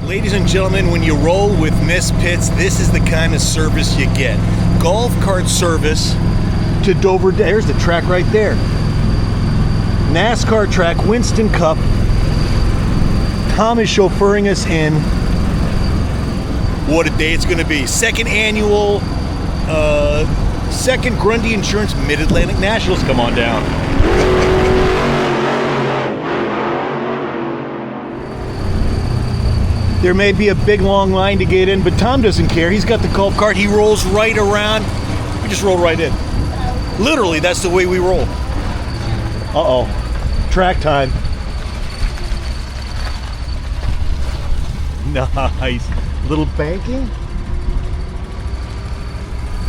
Ladies and gentlemen, when you roll with misfits, this is the kind of service you get. Golf cart service to Dover. There's the track right there. NASCAR track, Winston Cup. Tom is chauffeuring us in. What a day it's going to be. Second annual, second Grundy Insurance Mid-Atlantic Nationals. Come on down. There may be a big long line to get in, but Tom doesn't care. He's got the golf cart. He rolls right around. We just roll right in. Literally, that's the way we roll. Uh-oh. Track time. Nice. Little banking.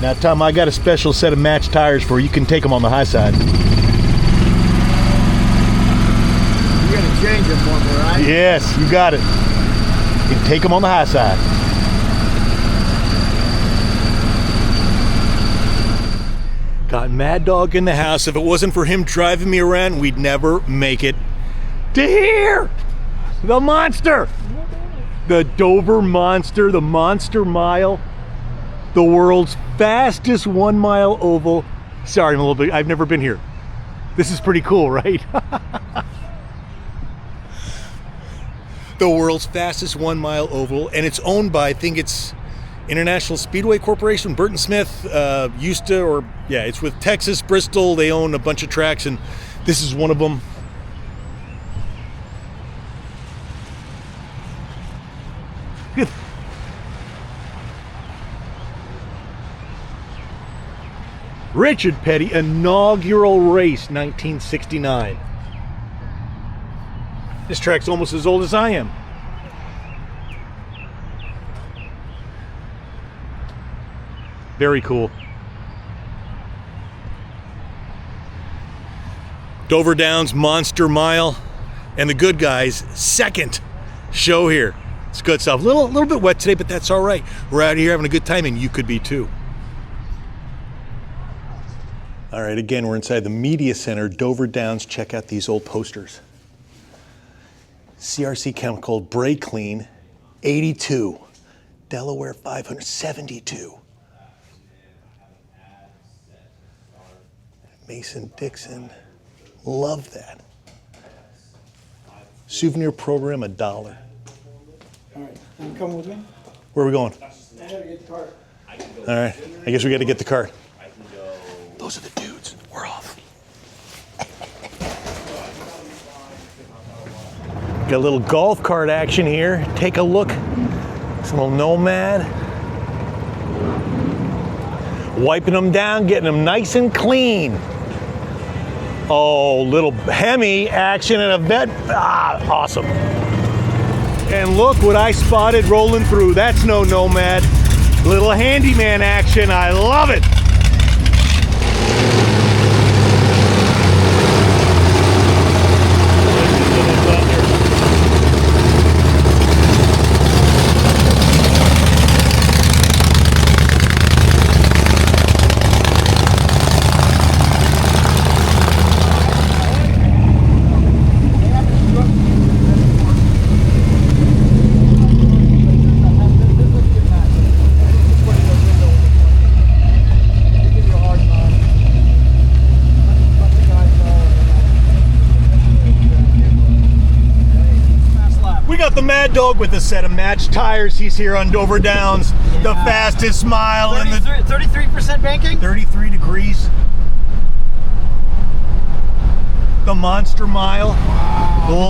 Now, Tom, I got a special set of matched tires for you. You can take them on the high side. You're going to change them for me, right? Yes, you got it. You can take them on the high side. Got Mad Dog in the house. If it wasn't for him driving me around, we'd never make it to here. The monster. The Dover Monster, the Monster Mile. The world's fastest 1 mile oval. Sorry, I'm a little bit, I've never been here. This is pretty cool, right? The world's fastest 1 mile oval, and it's owned by, I think it's International Speedway Corporation. Burton Smith used to, or yeah, it's with Texas, Bristol. They own a bunch of tracks, and this is one of them. Richard Petty, inaugural race, 1969. This track's almost as old as I am. Very cool. Dover Downs Monster Mile and the Goodguys second show here. It's good stuff. A little bit wet today, but that's all right. We're out here having a good time, and you could be too. All right, again, we're inside the Media Center, Dover Downs. Check out these old posters. CRC Chemical, Brake Clean, 82. Delaware 572. Mason Dixon, love that. Souvenir program, $1. All right, you come with me? Where are we going? I gotta get the cart. All right, I guess we got to get the cart. Those are the dudes. We're off. Got a little golf cart action here. Take a look. Some little Nomad. Wiping them down, getting them nice and clean. Oh, little Hemi action and a vet. Awesome. And look what I spotted rolling through. That's no Nomad. Little handyman action. I love it. The Mad Dog with a set of matched tires. He's here on Dover Downs, the fastest mile in the 33% banking, 33 degrees. The Monster Mile,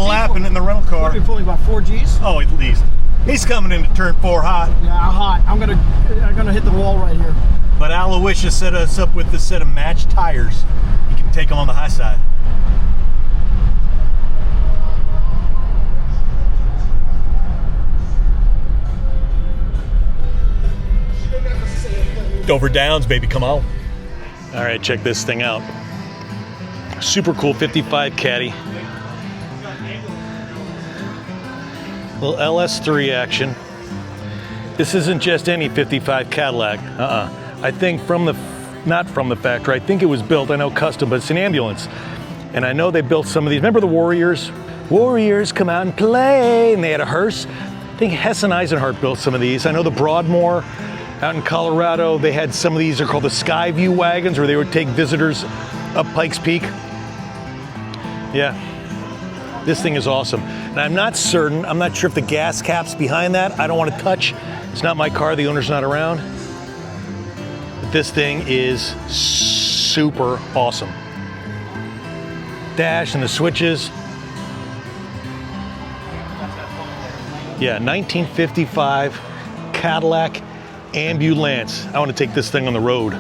lapping in the rental car. What are we pulling, about 4 Gs? Oh, at least. He's coming into turn 4 hot. Yeah, hot. I'm gonna hit the wall right here. But Aloysius set us up with the set of matched tires. You can take them on the high side. Dover Downs, baby, come on. All right, check this thing out. Super cool 55 Caddy. Little LS3 action. This isn't just any 55 Cadillac. I think not from the factory. I think it was built, I know custom, but it's an ambulance. And I know they built some of these. Remember the Warriors? Warriors come out and play, and they had a hearse. think Hess and Eisenhart built some of these. I know the Broadmoor out in Colorado, they had some of these. They're called the Skyview wagons, where they would take visitors up Pikes Peak. Yeah, this thing is awesome. And I'm not certain, I'm not sure if the gas cap's behind that. I don't want to touch. It's not my car, the owner's not around. But this thing is super awesome. Dash and the switches. Yeah, 1955 Cadillac Ambulance. I want to take this thing on the road.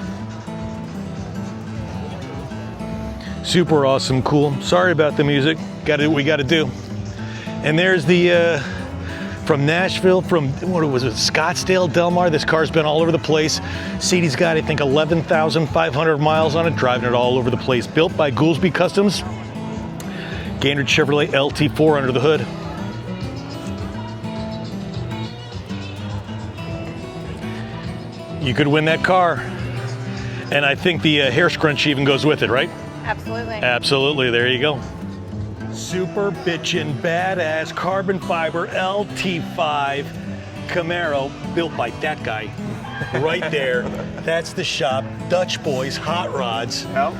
Super awesome, cool. Sorry about the music. Got to do what we got to do. And there's the from Nashville, from what was it, Scottsdale, Del Mar. This car's been all over the place. CD's got, I think, 11,500 miles on it, driving it all over the place. Built by Goolsby Customs. Gaynard Chevrolet LT4 under the hood. You could win that car. And I think the hair scrunch even goes with it, right? Absolutely. Absolutely, there you go. Super bitchin' badass carbon fiber LT5 Camaro built by that guy right there. That's the shop, Dutch Boys Hot Rods. Yep.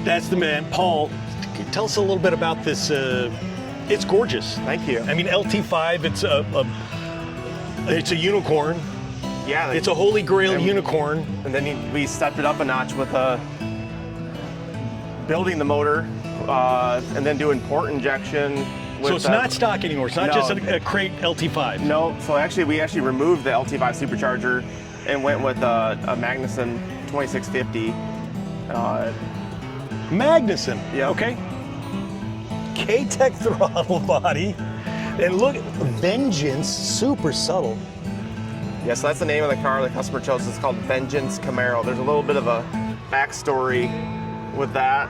That's the man. Paul, tell us a little bit about this. It's gorgeous. Thank you. I mean, LT5, it's a unicorn. Yeah. It's a holy grail unicorn. And then we stepped it up a notch with building the motor, and then doing port injection. So it's not stock anymore. It's not just a crate LT5. No. So we actually removed the LT5 supercharger and went with a Magnuson 2650. Magnuson. Yeah. Okay. K-Tech throttle body. And look, Vengeance, super subtle. Yeah, so that's the name of the car the customer chose. It's called Vengeance Camaro. There's a little bit of a backstory with that,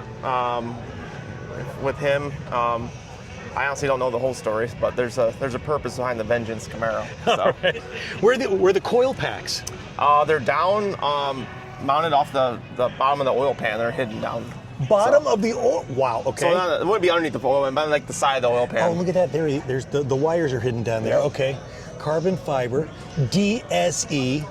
with him. I honestly don't know the whole story, but there's a purpose behind the Vengeance Camaro. So. All right. Where are the coil packs? They're down, mounted off the bottom of the oil pan. They're hidden down. Bottom of the oil. Wow. Okay. So it would be underneath the oil pan, but like the side of the oil pan. Oh, look at that. There's the wires are hidden down there. Yeah. Okay. Carbon fiber, DSE.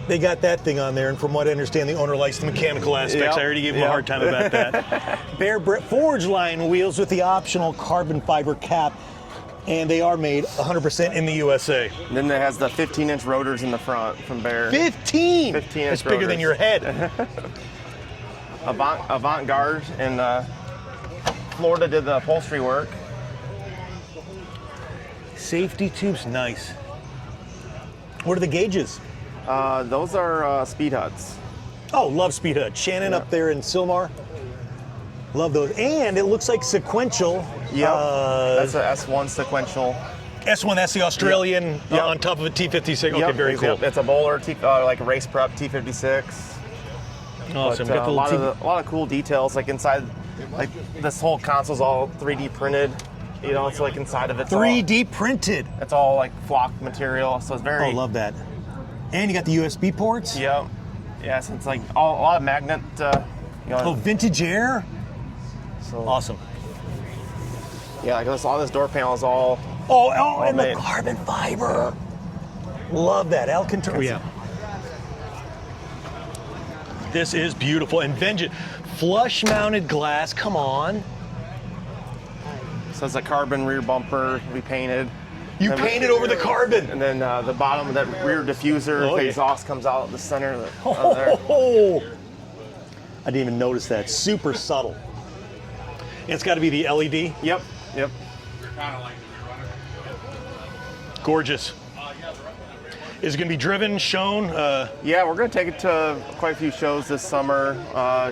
They got that thing on there, and from what I understand, the owner likes the mechanical aspects. Yep. I already gave him a hard time about that. Bare forge line wheels with the optional carbon fiber cap, and they are made 100% in the USA. And then it has the 15-inch rotors in the front from Bear. 15! 15-inch That's bigger rotors. than your head. Avant-Garde in Florida did the upholstery work. Safety tubes, nice. What are the gauges? Those are speed huts. Oh, love Speed Hut. Shannon up there in Sylmar. Love those. And it looks like sequential. Yep. That's a S1 sequential. S1, that's the Australian Yep. on top of a T56. Okay, Yep, very cool. Yep. It's a bowler, like a race prep T56. Awesome. But, Got the a lot little of cool details, like inside, like this whole console's all 3D printed. You know, it's like inside of it's 3D printed. It's all like flock material, so it's very. Oh, love that. And you got the USB ports. Yep. Yeah, so it's like a lot of magnet. Oh, vintage air. So, Awesome. Yeah, like all this door panel is all. Oh, and made. the carbon fiber. Love that. Alcantara. Yeah. This is beautiful. And Vengeance, flush mounted glass. Come on. So it's a carbon rear bumper we painted. You painted over the carbon. And then the bottom of that rear diffuser, Oh, the yeah. exhaust comes out the center of there. Oh, I didn't even notice that. Super subtle. And it's got to be the LED. Yep. Gorgeous. Is it going to be driven, shown? Yeah, we're going to take it to quite a few shows this summer,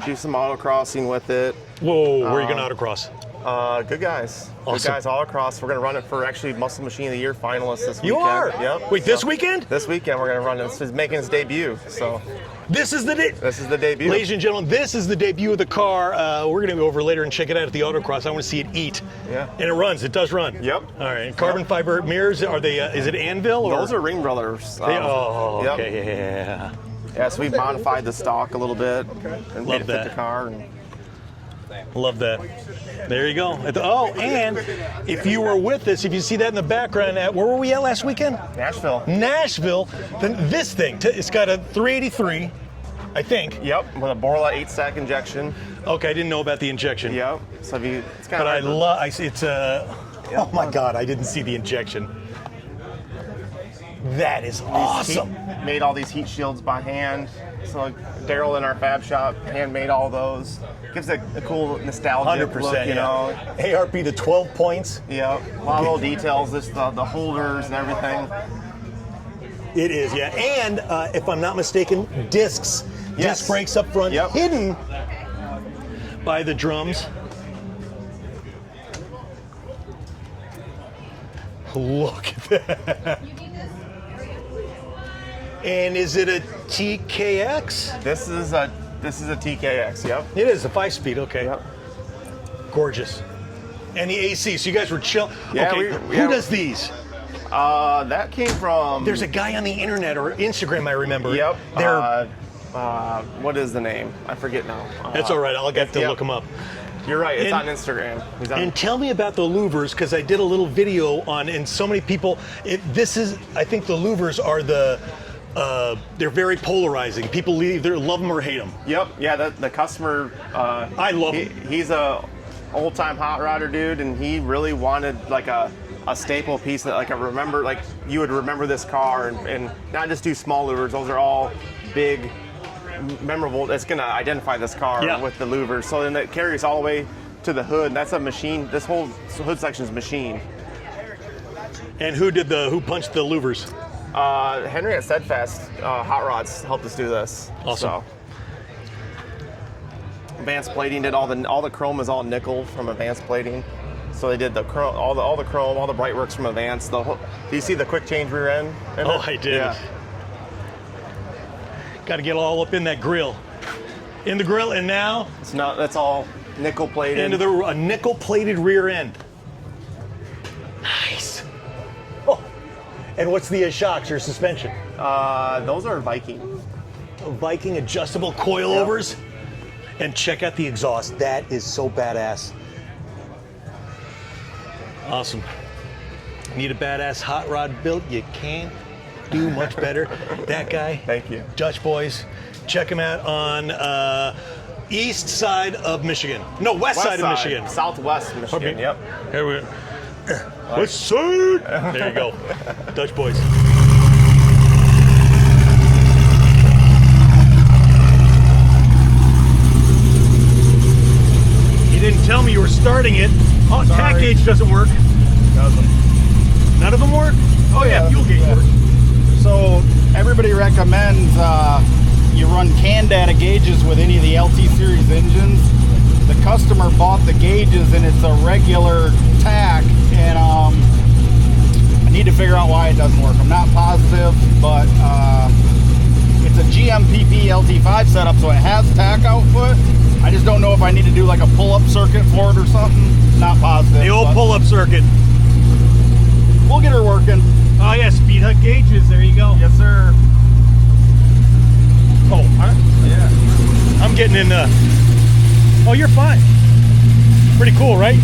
do some autocrossing with it. Whoa, where are you going to autocross? Goodguys. Awesome. Goodguys all across. We're going to run it for actually Muscle Machine of the Year finalists this weekend. You are? Yep. Wait, this weekend? This weekend we're going to run it. It's making its debut. So This is the this is the debut. Ladies and gentlemen, this is the debut of the car. We're going to go over later and check it out at the autocross. I want to see it eat. Yeah. And it runs. It does run. Yep. All right. Carbon fiber mirrors. Are they? Is it Anvil or? Those are Ring Brothers. Oh, Yep. okay. Yeah. Yeah, so we've modified the stock a little bit and made it fit that. the car. And Love that. There you go. Oh, and if you were with us, if you see that in the background, where were we at last weekend? Nashville. Then this thing, it's got a 383, I think. Yep, with a Borla 8-stack injection. Okay, I didn't know about the injection. Yep. So if you, it's kind But I of. love. It's Oh my God! I didn't see the injection. That is awesome. Made all these heat shields by hand. So Daryl in our fab shop hand made all those. Gives it a cool nostalgic 100%. look, you know. ARP to 12 points. Yep. A lot of little details. This the holders and everything. It is, yeah. And if I'm not mistaken, discs. Yes. Disc brakes up front, Yep. hidden by the drums. Look at that. And is it a TKX? This is a TKX. Yep. It is a 5-speed. Okay. Yep. Gorgeous. And the AC. So you guys were chill. Yeah, okay. Who does these? That came from. There's a guy on the internet or Instagram I remember. Yep. They're. What is the name? I forget now. That's all right. I'll get to look them up. You're right. It's And- on Instagram. He's on. And tell me about the louvers, because I did a little video on, and so many people. I think the louvers are they're very polarizing. People either love them or hate them. Yep. Yeah. The customer. I love him. He's a old time hot rodder dude, and he really wanted like a staple piece that you would remember this car, and not just do small louvers. Those are all big, memorable. It's going to identify this car with the louvers. So then it carries all the way to the hood. And that's a machine. This whole hood section is machined. And who punched the louvers? Henry at Steadfast Hot Rods helped us do this. Awesome. So. Advanced Plating did all the chrome is all nickel from Advanced Plating. So they did the chrome, all the chrome, all the bright works from Advanced. Do you see the quick change rear end? I did. Yeah. Got to get all up in that grill. In the grill, and now That's all nickel plated. into a nickel plated rear end. Nice. Oh, and what's the shocks or suspension? Those are Viking. Viking adjustable coilovers. And check out the exhaust. That is so badass. Awesome. Need a badass hot rod built? You can't do much better. That guy. Thank you. Dutch Boys. Check him out on east side of Michigan. No, west side of Michigan. Southwest Michigan. Okay. Yep. Here we go. West side. There you go. Dutch Boys. You didn't tell me you were starting it. Oh, tack gauge doesn't work. Doesn't. None of them work? Oh yeah, fuel gauge works. So everybody recommends you run CAN data gauges with any of the LT series engines. The customer bought the gauges and it's a regular tack, and I need to figure out why it doesn't work. I'm not positive, but it's a GMPP LT5 setup, so it has tack output. I just don't know if I need to do like a pull-up circuit for it or something. Not positive. The old but pull-up circuit. We'll get her working. Oh yeah, speed hut gauges. There you go. Yes, sir. Oh, I'm getting in. Oh, you're fine. Pretty cool, right?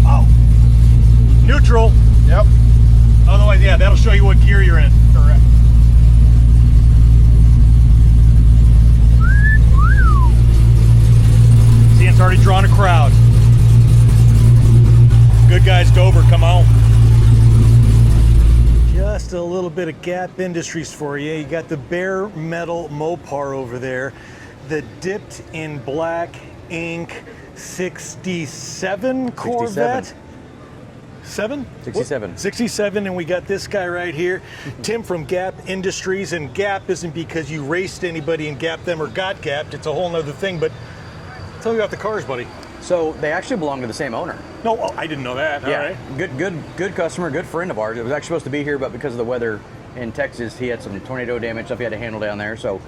Oh, neutral. Yep. Otherwise, yeah, that'll show you what gear you're in. Correct. See, it's already drawn a crowd. Good guys, Dover, come on. Just a little bit of Gap Industries for you. You got the bare metal Mopar over there, the dipped in black ink 67 Corvette. 67. 67, and we got this guy right here, Tim from Gap Industries. And Gap isn't because you raced anybody and gapped them or got gapped. It's a whole nother thing. But tell me about the cars, buddy. So they actually belong to the same owner. No, oh, I didn't know that. Yeah, All right. good customer, good friend of ours. It was actually supposed to be here, but because of the weather in Texas, he had some tornado damage stuff he had to handle down there. So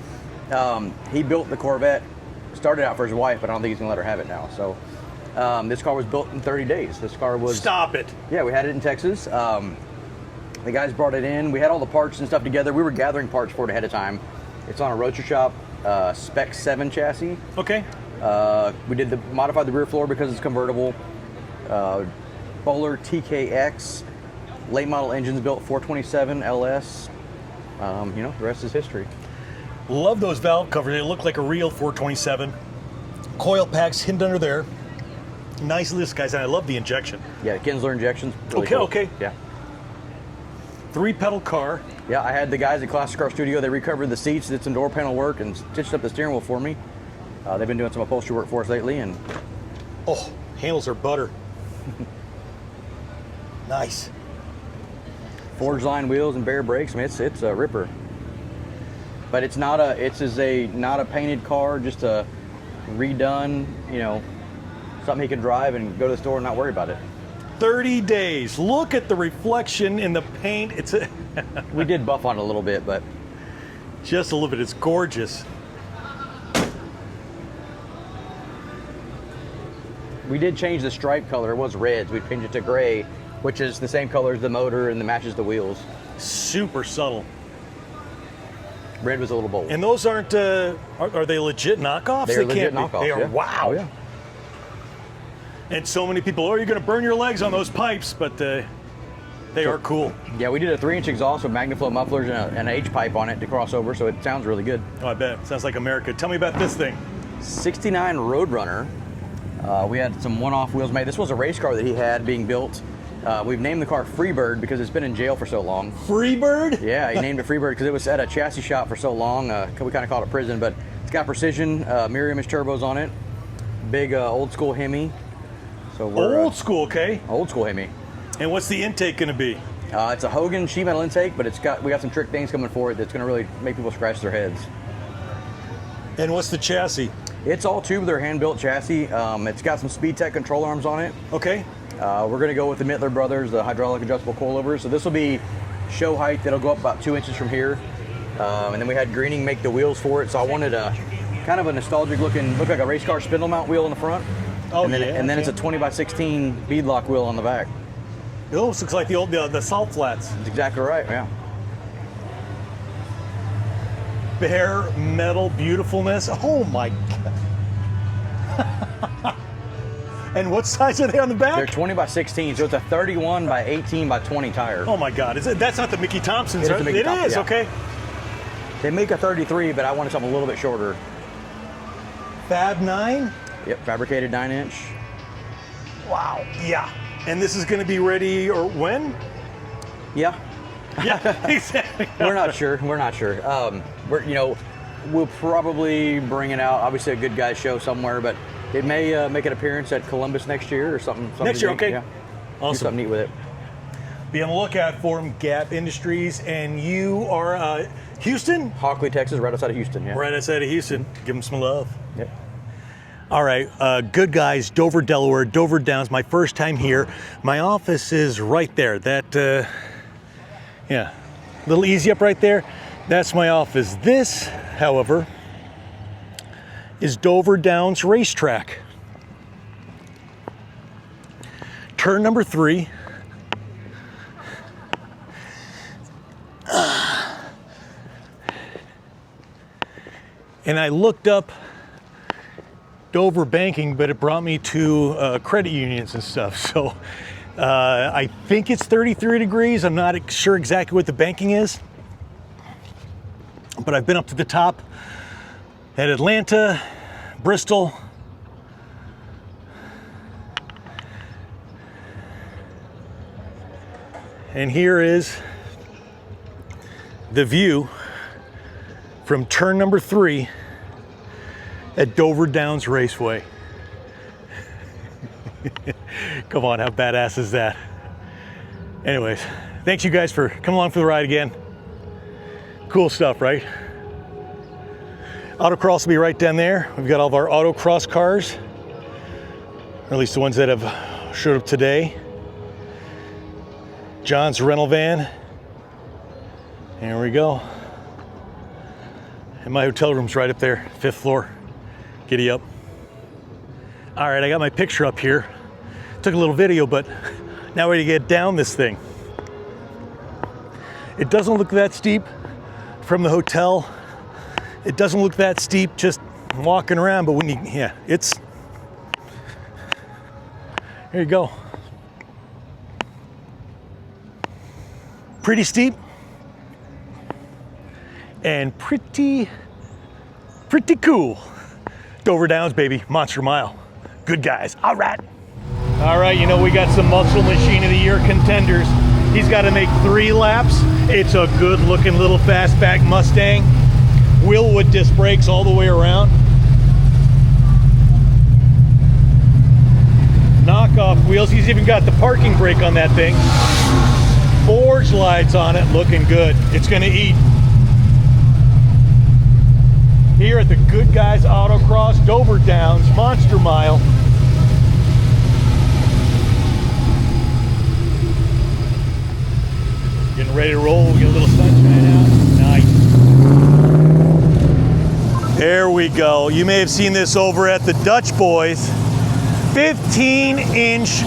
he built the Corvette. Started out for his wife, but I don't think he's gonna let her have it now. So this car was built in 30 days. This car was. Stop it. Yeah, we had it in Texas. The guys brought it in. We had all the parts and stuff together. We were gathering parts for it ahead of time. It's on a Roadster Shop Spec 7 chassis. Okay. We did modified the rear floor because it's convertible. Bowler TKX, late model engines built 427 LS. You know, the rest is history. Love those valve covers. They look like a real 427. Coil packs hidden under there. Nice list, guys, and I love the injection. Yeah, the Kinsler injections. Really Okay, cool. okay. Yeah. 3-pedal car. Yeah, I had the guys at Classic Car Studio. They recovered the seats, did some door panel work, and stitched up the steering wheel for me. They've been doing some upholstery work for us lately, and Oh, handles are butter. Nice. forged line wheels and bare brakes. I mean, it's a ripper. But it's not a painted car, just a redone, you know, something he can drive and go to the store and not worry about it. 30 days. Look at the reflection in the paint. It's We did buff on it a little bit, but just a little bit. It's gorgeous. we did change the stripe color. It was red. We changed it to gray, which is the same color as the motor and matches the wheels. Super subtle. Red was a little bold. And those aren't, are they legit knockoffs? They are legit can't be. knockoffs. They are, yeah. wow. Oh, yeah. And so many people, oh, you're going to burn your legs on those pipes, but they are cool. Yeah, we did a 3-inch exhaust with MagnaFlow mufflers and an H-pipe on it to cross over, so it sounds really good. Oh, I bet. Sounds like America. Tell me about this thing. 69 Roadrunner. We had some one-off wheels made. This was a race car that he had being built. We've named the car Freebird because it's been in jail for so long. Freebird? Yeah, he named it Freebird because it was at a chassis shop for so long. We kind of called it prison, but it's got precision mirror image turbos on it. Big old school Hemi. So we're Old school, okay. old school Hemi. And what's the intake going to be? It's a Hogan sheet metal intake, but we got some trick things coming for it that's going to really make people scratch their heads. And what's the chassis? It's all tubular hand-built chassis. It's got some SpeedTech control arms on it. Okay. We're going to go with the Mittler Brothers, the hydraulic adjustable coilovers. So this will be show height. That'll go up about 2 inches from here. And then we had Greening make the wheels for it. So I wanted a kind of a nostalgic looking, look like a race car spindle mount wheel in the front. Oh, and then, yeah. And then it's a 20x16 beadlock wheel on the back. It almost looks like the salt flats. That's exactly right, yeah. Bare metal beautifulness. Oh my God. And what size are they on the back? They're 20x16, so it's a 31 by 18 by 20 tire. Oh my God. That's not the Mickey Thompsons, It is right? the Mickey Thompson, is, yeah. okay. They make a 33, but I wanted something a little bit shorter. Fab 9? Yep, fabricated 9-inch. Wow. Yeah. And this is going to be ready, or when? Yeah. Yeah, exactly. We're not sure. We'll probably bring it out. Obviously, a Goodguys show somewhere, but it may make an appearance at Columbus next year or something. Next year, neat. okay. Yeah. Do Awesome. something neat with it. Be on the lookout for them, Gap Industries. And you are Houston? Hockley, Texas, right outside of Houston. Yeah. Right outside of Houston. Give them some love. Yep. All right, Goodguys, Dover, Delaware, Dover Downs, my first time here. My office is right there. That, yeah, little easy up right there. That's my office. This, however, is Dover Downs Racetrack. Turn number 3. And I looked up Dover banking, but it brought me to credit unions and stuff. So I think it's 33 degrees. I'm not sure exactly what the banking is, but I've been up to the top at Atlanta, Bristol. And here is the view from turn number 3 at Dover Downs Raceway. Come on, how badass is that? Anyways, thanks you guys for coming along for the ride again. Cool stuff, right? Autocross will be right down there. We've got all of our autocross cars, or at least the ones that have showed up today. John's rental van. There we go. And my hotel room's right up there, 5th floor. Giddy up. All right, I got my picture up here. Took a little video, but now we're ready to get down this thing. It doesn't look that steep from the hotel. It doesn't look that steep just walking around, but when you, yeah, it's, here you go. Pretty steep and pretty cool. Dover Downs, baby, Monster Mile. Good guys, all right. All right, you know, we got some Muscle Machine of the Year contenders. He's got to make 3 laps. It's a good looking little fastback Mustang. Willwood disc brakes all the way around. Knockoff wheels. He's even got the parking brake on that thing. Forge lights on it, looking good. It's gonna eat. Here at the Goodguys Autocross, Dover Downs, Monster Mile. Getting ready to roll, we get a little sunshine out. Nice. There we go. You may have seen this over at the Dutch Boys. 15-inch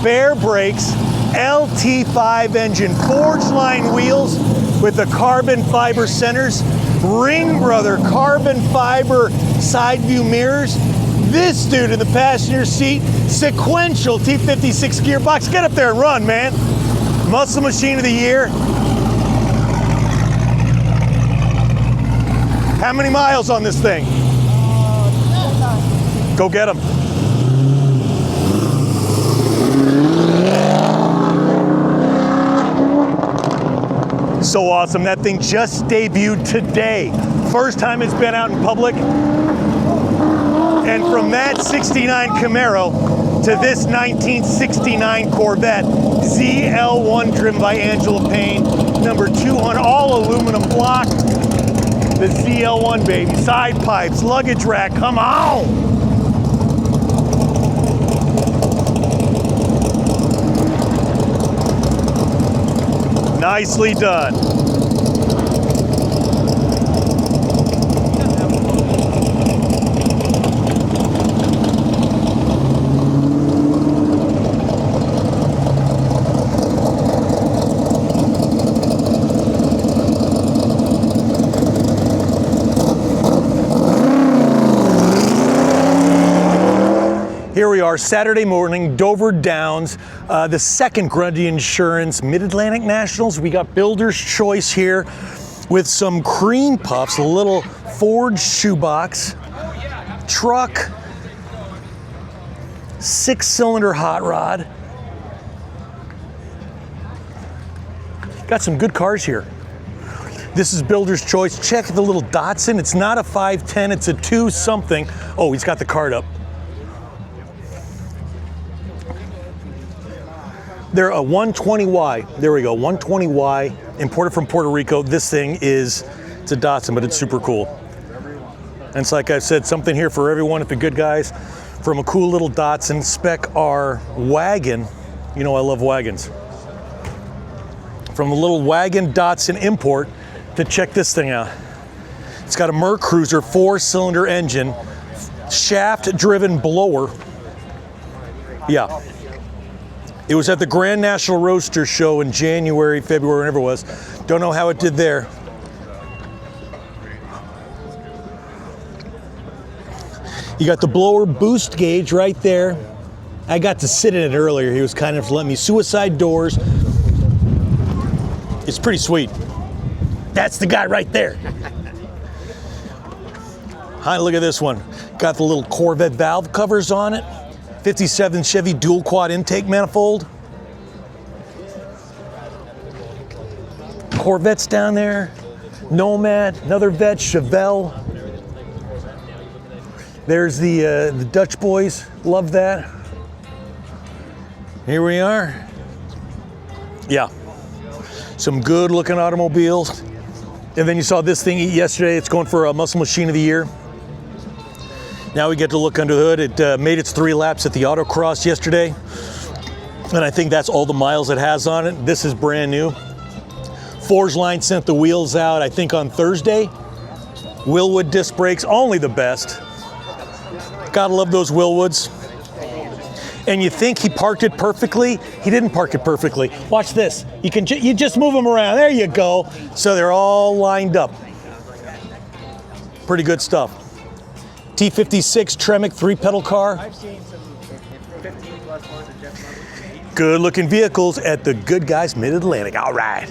bare brakes, LT5 engine, forged line wheels with the carbon fiber centers, Ring Brother carbon fiber side view mirrors. This dude in the passenger seat, sequential T56 gearbox. Get up there and run, man. Muscle Machine of the Year. How many miles on this thing? Go get them. So awesome. That thing just debuted today. First time it's been out in public. And from that 69 Camaro to this 1969 Corvette, ZL1 driven by Angela Payne, number 200, all aluminum block. The ZL1, baby. Side pipes, luggage rack, come on! Nicely done. Here we are, Saturday morning, Dover Downs, the second Grundy Insurance Mid-Atlantic Nationals. We got Builder's Choice here with some cream puffs, a little forged shoebox, truck, 6-cylinder hot rod. Got some good cars here. This is Builder's Choice. Check the little Datsun. It's not a 510, it's a 2 something. Oh, he's got the card up. They're a 120Y. There we go, 120Y, imported from Puerto Rico. This thing is, it's a Datsun, but it's super cool. And it's like I said, something here for everyone at the Goodguys. From a cool little Datsun Spec R wagon. You know I love wagons. From a little wagon Datsun import to check this thing out. It's got a Merc Cruiser 4-cylinder engine, shaft-driven blower. Yeah. It was at the Grand National Roadster Show in January, February, whenever it was. Don't know how it did there. You got the blower boost gauge right there. I got to sit in it earlier. He was kind of letting me. Suicide doors. It's pretty sweet. That's the guy right there. Hi, look at this one. Got the little Corvette valve covers on it. 57 Chevy dual quad intake manifold. Corvettes down there. Nomad, another vet, Chevelle. There's the Dutch Boys. Love that. Here we are. Yeah. Some good looking automobiles. And then you saw this thing yesterday. It's going for a Muscle Machine of the Year. Now we get to look under the hood. It made its 3 laps at the autocross yesterday. And I think that's all the miles it has on it. This is brand new. Forge Line sent the wheels out, I think on Thursday. Willwood disc brakes, only the best. Gotta love those Willwoods. and you think he parked it perfectly, he didn't park it perfectly. Watch this. You just move them around. There you go. So they're all lined up. Pretty good stuff. T56 Tremec 3-pedal car. I've seen some 15 plus ones at Jeff Level. Good looking vehicles at the Good Guys Mid-Atlantic. All right.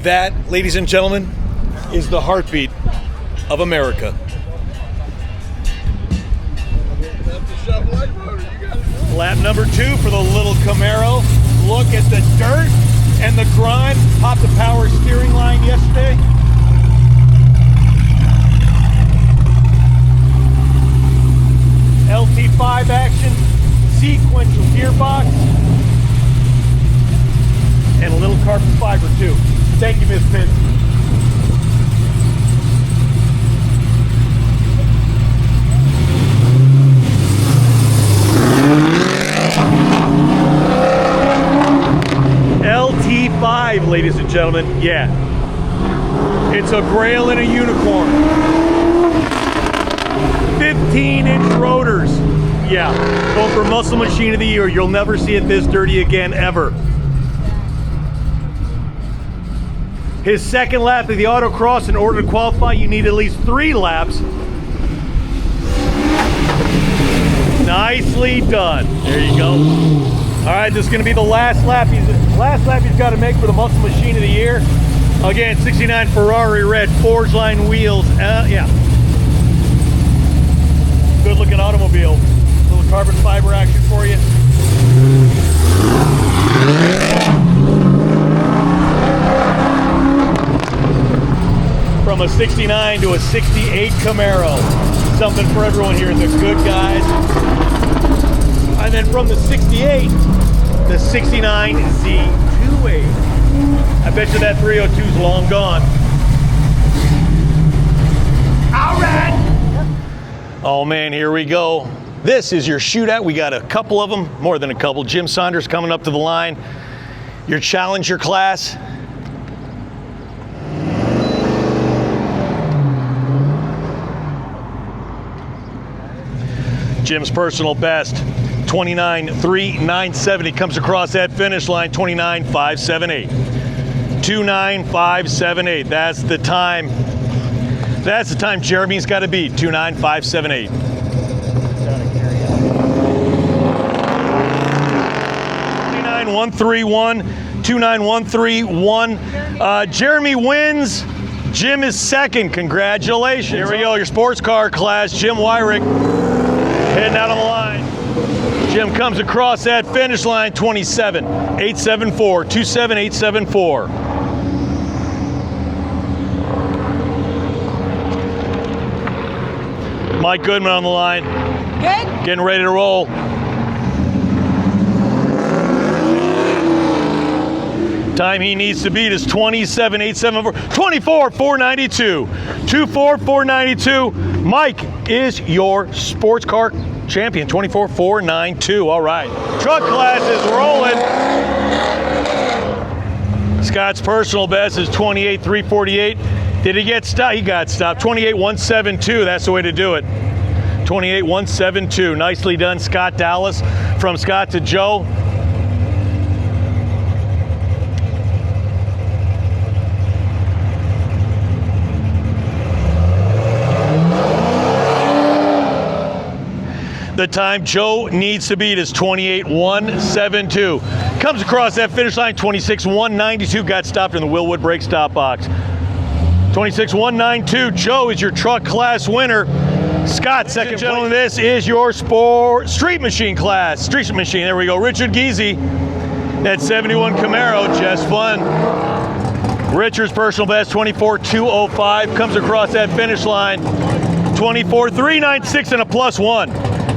That, ladies and gentlemen, is the heartbeat of America. Lap number 2 for the little Camaro. Look at the dirt and the grime. Popped the power steering line yesterday. LT5 action, sequential gearbox, and a little carbon fiber too. Thank you, Miss Pence. LT5, ladies and gentlemen. Yeah. It's a Grail and a Unicorn. 15-inch rotors. Yeah. Going for Muscle Machine of the Year. You'll never see it this dirty again, ever. His second lap of the autocross, in order to qualify, you need at least 3 laps. Nicely done. There you go. All right, this is going to be the last lap he's got to make for the Muscle Machine of the Year. Again, 69 Ferrari red, forge line wheels. Yeah. Good looking automobile. Little carbon fiber action for you. From a 69 to a 68 Camaro. Something for everyone here at the Good Guys. And then from the 68, the 69 Z2A. I bet you that 302's long gone. All right. Oh man, here we go. This is your shootout. We got a couple of them, more than a couple. Jim Saunders coming up to the line. Your Challenger class. Jim's personal best, 29.3970, comes across that finish line, 29.578. 29.578, that's the time. That's the time Jeremy's got to beat, 29.578. 29.131, 29.131. Jeremy wins. Jim is second. Congratulations. Here we go, your sports car class, Jim Wyrick. Heading out on the line. Jim comes across that finish line, 27.874, 27.874. Mike Goodman on the line. Good. Getting ready to roll. Time he needs to beat is 27.874, 24.492, 24.492. Mike is your sports car champion, 24.492. All right. Truck class is rolling. Scott's personal best is 28.348. Did he get stopped? He got stopped. 28.172. That's the way to do it. 28.172. Nicely done, Scott Dallas. From Scott to Joe. The time Joe needs to beat is 28.172. Comes across that finish line, 26.192. Got stopped in the Willwood brake stop box. 26.192. Joe is your truck class winner. Scott, second gentleman, this is your street machine class. Street machine, there we go. Richard Geezy, that 71 Camaro, just fun. Richard's personal best, 24.205. Comes across that finish line, 24.396 and a +1.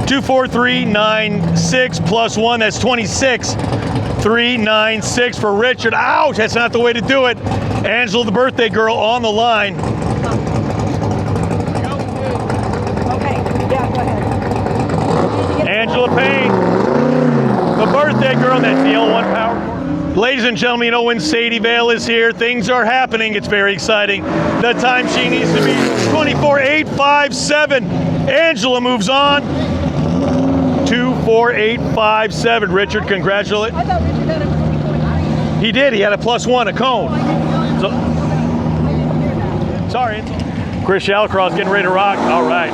24396 plus 1, that's 26396 for Richard. Ouch, that's not the way to do it. Angela, the birthday girl, on the line. Okay, yeah, go ahead. Angela Payne, the birthday girl, that's the L1 power. Ladies and gentlemen, you know when Sadie Vale is here, things are happening. It's very exciting. The time she needs to be 24,857. Angela moves on. 24857. Richard, congratulate. I thought Richard had a 20.3. He did. He had a +1, a cone. So, sorry. Chris Shalcross getting ready to rock. All right.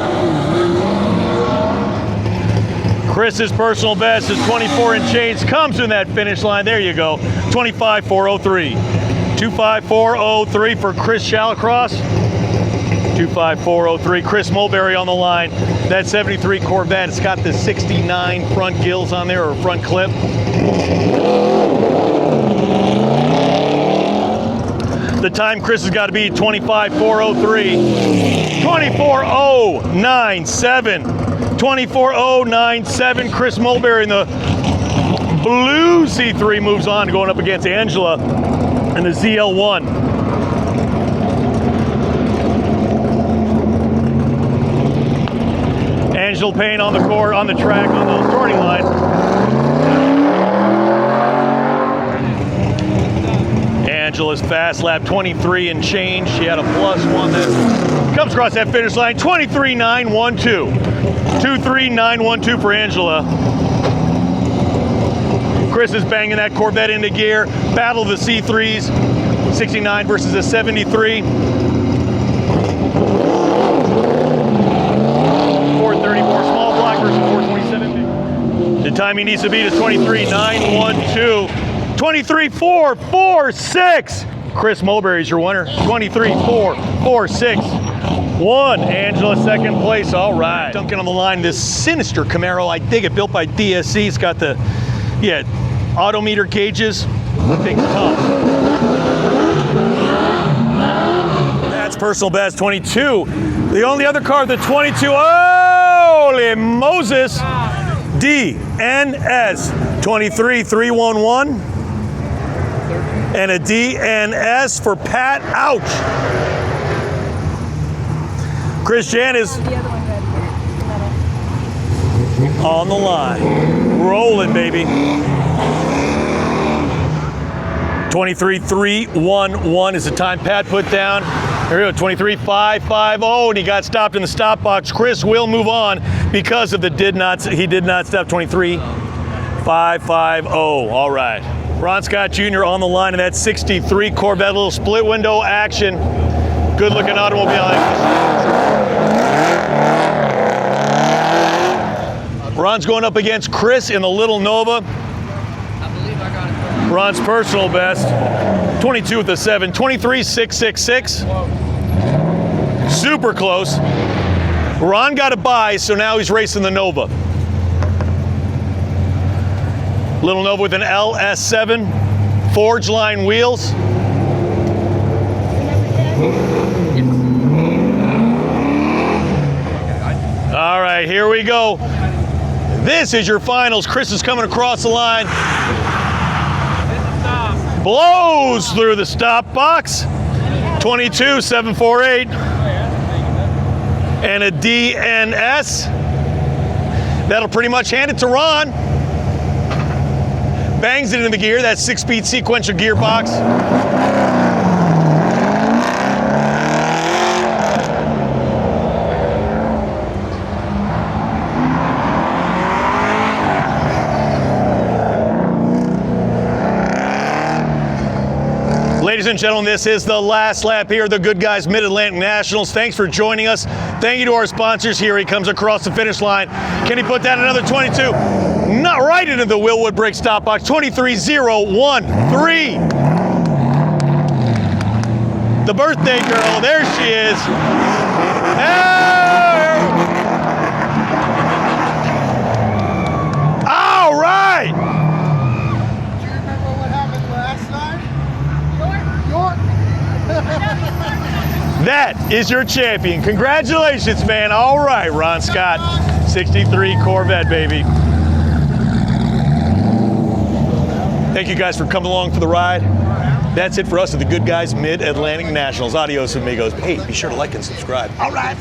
Chris's personal best is 24 and change. Comes in that finish line. There you go. 25,403. 25,403 for Chris Shalcross. 25,403. Chris Mulberry on the line. That 73 Corvette. It's got the 69 front gills on there, or front clip. The time Chris has got to be 25,403. 24,097. 24,097. Chris Mulberry in the blue C3 moves on, going up against Angela in the ZL1. Angela Payne on the court, on the track, on the starting line. Angela's fast lap 23 and change. She had a +1 that comes across that finish line. 23,912. 23,912 for Angela. Chris is banging that Corvette into gear. Battle of the C3s. 69 versus a 73. 434 small block versus 427. The time he needs to beat is 23,912. 23,446. Chris Mulberry's your winner. 23,446. Angela second place. All right. Duncan on the line. This sinister Camaro. I dig it. Built by DSC. It's got the odometer gauges. That thing's tough. That's personal best 22. The only other car, the 22. Holy Moses. DNS 23,311. And a DNS for Pat. Ouch. Chris Jan is on the line. Rolling, baby. 23,311 is the time Pat put down. There we go, 23,550, and he got stopped in the stop box. Chris will move on because of the he did not stop. 23,550. All right. Ron Scott Jr. on the line in that 63 Corvette, little split window action. Good looking automobile. Ron's going up against Chris in the Little Nova. I believe I got it. Ron's personal best, 22 with a 7, 23,666. Super close. Ron got a bye, so now he's racing the Nova. Little Nova with an LS7, forge line wheels. All right, here we go. This is your finals. Chris is coming across the line. Blows through the stop box. 22,748. And a DNS. That'll pretty much hand it to Ron. Bangs it in the gear. That 6-speed sequential gearbox. Ladies and gentlemen, this is the last lap here at the Goodguys Mid-Atlantic Nationals. Thanks for joining us. Thank you to our sponsors. Here he comes across the finish line. Can he put that another 22? Not right into the Willwood brake stop box. 23,013. The birthday girl, there she is. All right. Do you remember what happened last time? York. That is your champion. Congratulations, man. All right, Ron Scott. 63 Corvette, baby. Thank you guys for coming along for the ride. That's it for us at the Good Guys Mid-Atlantic Nationals. Adios, amigos. Hey, be sure to like and subscribe. All right.